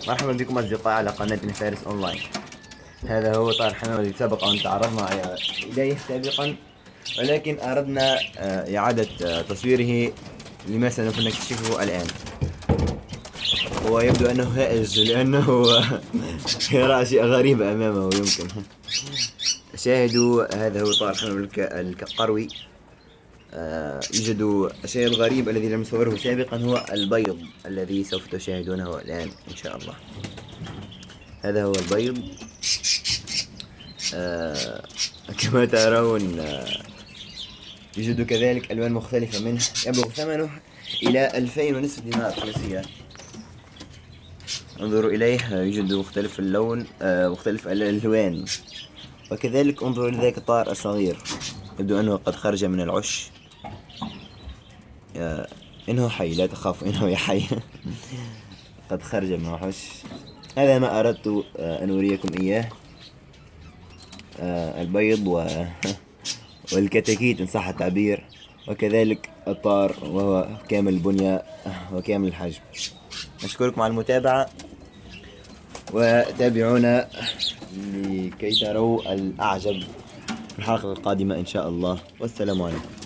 مرحبا بكم أصدقاء على قناتنا فارس أونلاين. هذا هو طائر الحمام الذي سبق أن تعرضنا إليه سابقا، ولكن أردنا إعادة تصويره لما سوف نكتشفه الآن. ويبدو أنه هائج لأنه يرى أشياء غريبة أمامه. يمكن شاهدوا، هذا هو طائر الحمام القروي. يوجد الشيء الغريب الذي لم نصوره سابقا، هو البيض الذي سوف تشاهدونه الآن إن شاء الله. هذا هو البيض. كما ترون يوجد كذلك ألوان مختلفة منه، يبلغ ثمنه إلى 2000 دينار فلسطيني. انظروا إليه، يوجد مختلف اللون، مختلف الألوان. وكذلك انظروا إلى ذلك الطائر الصغير، يبدو أنه قد خرج من العش. إنه حي، لا تخاف، إنه حي. قد خرج من العش. هذا ما أردت أن أريكم إياه، البيض والكتاكيت إن صح التعبير، وكذلك الطار وهو كامل البنية وكامل الحجم. أشكركم على المتابعة، وتابعونا لكي تروا الأعجب في الحلقة القادمة إن شاء الله. والسلام عليكم.